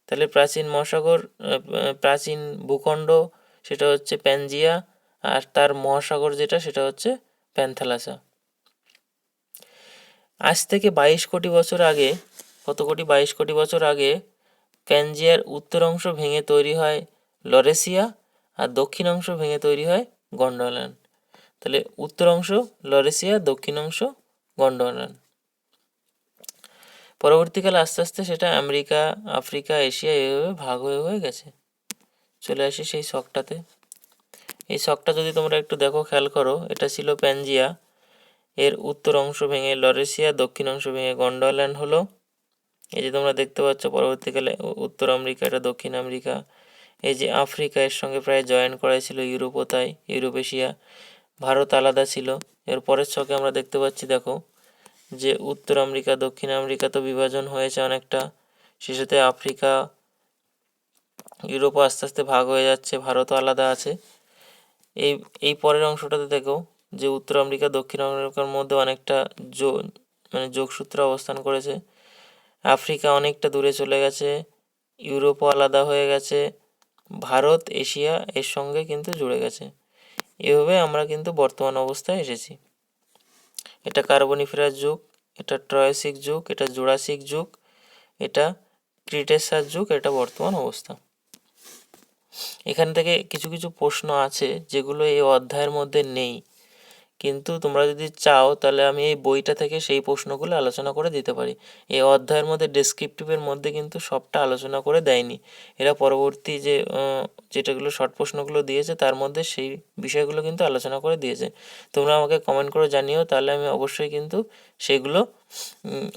তাহলে প্রাচীন মহাসাগর, প্রাচীন ভূখণ্ড সেটা হচ্ছে প্যানজিয়া, আর তার মহাসাগর যেটা সেটা হচ্ছে প্যান্থালাসা। আজ থেকে 22 কোটি বছর আগে, কত কোটি? 22 কোটি বছর আগে প্যানজিয়ার উত্তর অংশ ভেঙে তৈরি হয় লরেসিয়া, আর দক্ষিণ অংশ ভেঙে তৈরি হয় গন্ডোয়ালান। তাহলে উত্তর অংশ লরেসিয়া, দক্ষিণ অংশ গন্ডোয়ালান। পরবর্তীকালে আস্তে আস্তে সেটা আমেরিকা, আফ্রিকা, এশিয়া এভাবে ভাগ হয়ে হয়ে গেছে। চলে আসি সেই শখটাতে। এই শখটা যদি তোমরা একটু দেখো, খেয়াল করো, এটা ছিল প্যানজিয়া, এর উত্তর অংশ ভেঙে লরেসিয়া, দক্ষিণ অংশ ভেঙে গন্ডোয়াল্যান্ড হলো। এই যে তোমরা দেখতে পাচ্ছ পরবর্তীকালে উত্তর আমেরিকা, এটা দক্ষিণ আমেরিকা। এই যে আফ্রিকা, এর সঙ্গে প্রায় জয়েন করা ছিল ইউরোপও তাই, ইউরোপ এশিয়া। ভারত আলাদা ছিল। এর পরের ছকে আমরা দেখতে পাচ্ছি, দেখো, যে উত্তর আমেরিকা, দক্ষিণ আমেরিকা তো বিভাজন হয়েছে অনেকটা, সেই সাথে আফ্রিকা, ইউরোপও আস্তে আস্তে ভাগ হয়ে যাচ্ছে, ভারতও আলাদা আছে। এই এই পরের অংশটাতে দেখো যে উত্তর আমেরিকা, দক্ষিণ আমেরিকার মধ্যে অনেকটা যোগসূত্র অবস্থান করেছে। আফ্রিকা অনেকটা দূরে চলে গেছে, ইউরোপও আলাদা হয়ে গেছে, ভারত, এশিয়া এর সঙ্গে কিন্তু জুড়ে গেছে। এভাবে আমরা কিন্তু বর্তমান অবস্থায় এসেছি। এটা কার্বনিফেরাস যুগ, এটা ট্রয়াসিক যুগ, এটা জুরাসিক যুগ, এটা ক্রিটেসাস যুগ, এটা বর্তমান অবস্থা। এখান থেকে কিছু কিছু প্রশ্ন আছে যেগুলো এই অধ্যায়ের মধ্যে নেই, কিন্তু তোমরা যদি চাও তাহলে আমি এই বইটা থেকে সেই প্রশ্নগুলো আলোচনা করে দিতে পারি। এই অধ্যায়ের মধ্যে ডেসক্রিপটিভের মধ্যে কিন্তু সবটা আলোচনা করে দেয়নি, এরা পরবর্তী যেটাগুলো শর্ট প্রশ্নগুলো দিয়েছে তার মধ্যে সেই বিষয়গুলো কিন্তু আলোচনা করে দিয়েছে। তোমরা আমাকে কমেন্ট করে জানিও, তাহলে আমি অবশ্যই কিন্তু সেগুলো,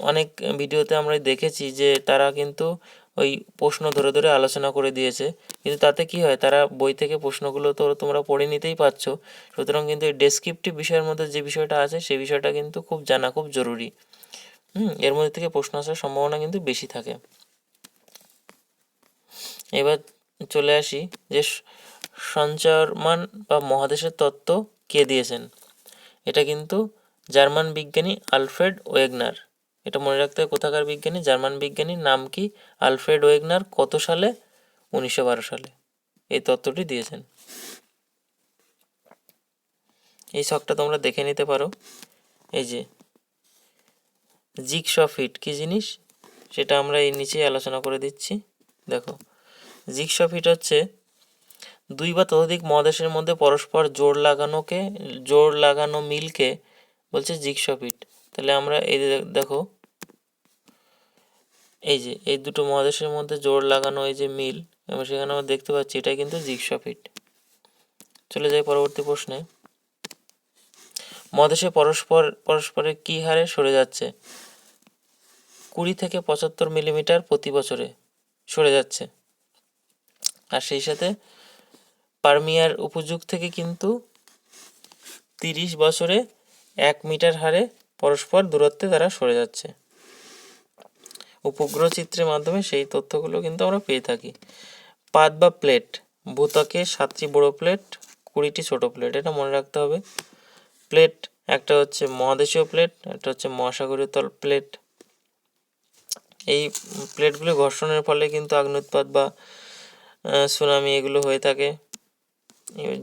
অনেক ভিডিওতে আমরা দেখেছি যে তারা কিন্তু ওই প্রশ্ন ধরে ধরে আলোচনা করে দিয়েছে, কিন্তু তাতে কি হয়, তারা বই থেকে প্রশ্নগুলো তো তোমরা পড়ে নিতেই পারছো। সুতরাং কিন্তু এই ডেসক্রিপটিভ বিষয়ের মধ্যে যে বিষয়টা আছে সেই বিষয়টা কিন্তু খুব জানা খুব জরুরি। এর মধ্যে থেকে প্রশ্ন আসার সম্ভাবনা কিন্তু বেশি থাকে। এবার চলে আসি যে সঞ্চয়মান বা মহাদেশের তত্ত্ব কে দিয়েছেন। এটা কিন্তু জার্মান বিজ্ঞানী আলফ্রেড ওয়েগনার। এটা মনে রাখতে হবে কোথাকার বিজ্ঞানী, জার্মান বিজ্ঞানীর নাম কি? Alfred Wegener. কত সালে? 1912 সালে এই তত্ত্বটি দিয়েছেন। এই শখটা তোমরা দেখে নিতে পারো। এই যে জিগস ফিট কী জিনিস সেটা আমরা এই নিচেই আলোচনা করে দিচ্ছি। দেখো, জিগস ফিট হচ্ছে দুই বা ততোধিক মহাদেশের মধ্যে পরস্পর জোর লাগানো মিলকে বলছে জিগস ফিট। তাহলে আমরা এই দেখো, এই যে এই দুটো মহাদেশের মধ্যে জোর লাগানো এই যে মিল, এবং সেখানে আমরা দেখতে পাচ্ছি এটাই কিন্তু জিগস ফিট। চলে যাই পরবর্তী প্রশ্নে। মহাদেশে পরস্পরের কী হারে সরে যাচ্ছে? 20 থেকে 75 মিলিমিটার প্রতি বছরে সরে যাচ্ছে। আর সেই সাথে পারমিয়ার উপযুগ থেকে কিন্তু 30 বছরে 1 মিটার হারে পরস্পর দূরত্বে তারা সরে যাচ্ছে। উপগ্রহ চিত্রের মাধ্যমে সেই তথ্যগুলো কিন্তু আমরা পেয়ে থাকি। পাত বা প্লেট, ভূত্বকে 7টি বড় প্লেট, 20টি ছোট প্লেট, এটা মনে রাখতে হবে। প্লেট একটা হচ্ছে মহাদেশীয় প্লেট, একটা হচ্ছে মহাসাগরীয় তল প্লেট। এই প্লেটগুলো ঘর্ষণের ফলে কিন্তু আগ্নেয়ুৎপাত বা সুনামি এগুলো হয়ে থাকে।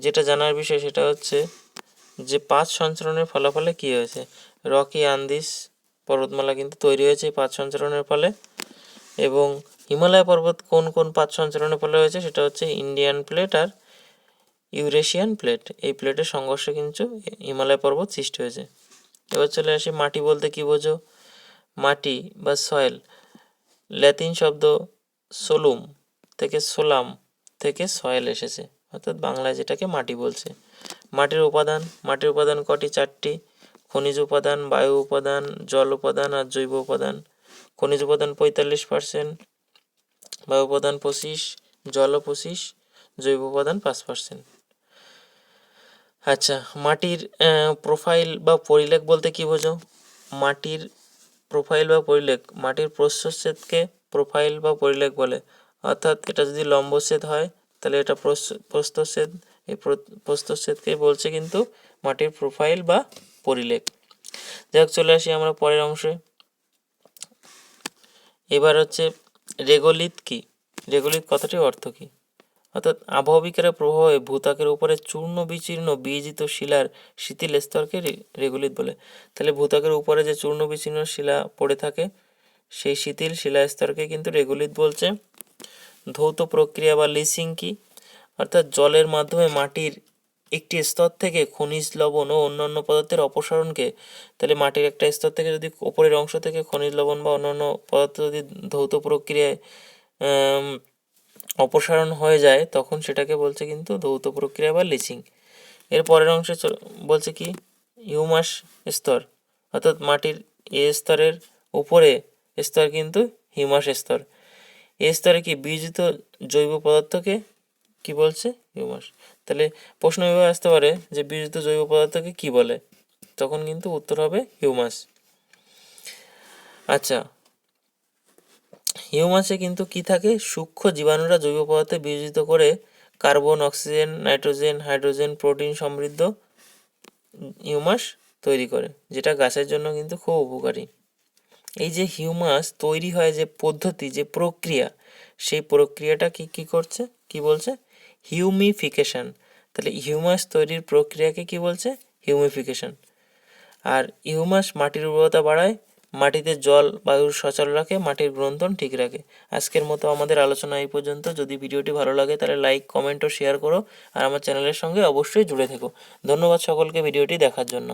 যেটা জানার বিষয় সেটা হচ্ছে যে পাঁচ সঞ্চরণের ফলাফলে কী হয়েছে। রকি আন্দিস পর্বতমালা কিন্তু তৈরি হয়েছে এই পাঁচ সঞ্চরণের ফলে। এবং হিমালয় পর্বত কোন কোন পাঁচ সঞ্চরণের ফলে হয়েছে সেটা হচ্ছে ইন্ডিয়ান প্লেট আর ইউরেশিয়ান প্লেট। এই প্লেটের সংঘর্ষে কিন্তু হিমালয় পর্বত সৃষ্টি হয়েছে। এবার চলে আসি মাটি বলতে কী বোঝো। মাটি বা সয়েল ল্যাতিন শব্দ সোলুম থেকে সোলাম থেকে সয়েল এসেছে, অর্থাৎ বাংলায় যেটাকে মাটি বলছে। মাটির উপাদান কটি? 4টি। খনিজ উপাদান, বায়ু উপাদান, জল উপাদান আর জৈব উপাদান। খনিজ উপাদান 45%, বায়ু উপাদান 25%, জল 25%, জৈব উপাদান 5%। আচ্ছা, মাটির প্রোফাইল বা পরিলেখ বলতে কী বোঝো। মাটির প্রোফাইল বা পরিলেখ, মাটির প্রস্থচ্ছেদকে প্রোফাইল বা পরিলেখ বলে। অর্থাৎ এটা যদি লম্বচ্ছেদ হয় তাহলে এটা প্রস্থচ্ছেদ, এই প্রস্থচ্ছেদকেই বলছে কিন্তু মাটির প্রোফাইল বা পরিলেখ। যাই হোক, চলে আসি আমরা পরের অংশে। এবার হচ্ছে রেগোলিথ কি। রেগোলিথ কথাটির অর্থ কী? অর্থাৎ আবহবিকারের প্রভাবে ভূত্বকের উপরে চূর্ণ বিচীর্ণ বিজিত শিলার শিথিল স্তরকে রেগোলিথ বলে। তাহলে ভূত্বকের উপরে যে চূর্ণ বিচীর্ণ শিলা পড়ে থাকে সেই শিথিল শিলা স্তরকে কিন্তু রেগোলিথ বলছে। ধৌত প্রক্রিয়া বা লিসিং কি, অর্থাৎ জলের মাধ্যমে মাটির একটি স্তর থেকে খনিজ লবণ ও অন্যান্য পদার্থের অপসারণকে, তাহলে মাটির একটা স্তর থেকে যদি উপরের অংশ থেকে খনিজ লবণ বা অন্যান্য পদার্থ যদি ধৌত প্রক্রিয়ায় অপসারণ হয়ে যায় তখন সেটাকে বলছে কিন্তু ধৌত প্রক্রিয়া বা লিচিং। এর পরের অংশে বলছে কি হিউমাস স্তর, অর্থাৎ মাটির এ স্তরের উপরে স্তর কিন্তু হিউমাস স্তর। এ স্তরে কি বিয়োজিত জৈব পদার্থকে কি বলছে? হিউমাস। তাহলে প্রশ্ন এভাবে আসতে পারে যে বিয়োজিত জৈব পদার্থকে কি বলে, তখন কিন্তু উত্তর হবে হিউমাস। আচ্ছা, হিউমাসে কিন্তু কি থাকে? সূক্ষ্ম জীবাণুরা জৈব পদার্থে বিয়োজিত করে carbon, oxygen, nitrogen, hydrogen, protein সমৃদ্ধ হিউমাস তৈরি করে, যেটা গাছের জন্য কিন্তু খুব উপকারী। এই যে হিউমাস তৈরি হয় যে পদ্ধতি, যে প্রক্রিয়া, সেই প্রক্রিয়াটা কি করছে, কি বলছে? হিউমিফিকেশন। তাহলে হিউমাস তৈরির প্রক্রিয়াকে কি বলছে? হিউমিফিকেশন। আর হিউমাস মাটির উর্বরতা বাড়ায়, মাটিতে জল বায়ুর সচল রাখে, মাটির গ্রন্থন ঠিক রাখে। আজকের মতো আমাদের আলোচনা এই পর্যন্ত। যদি ভিডিওটি ভালো লাগে তাহলে লাইক, কমেন্ট ও শেয়ার করো, আর আমার চ্যানেলের সঙ্গে অবশ্যই জুড়ে থেকো। ধন্যবাদ সকলকে ভিডিওটি দেখার জন্য।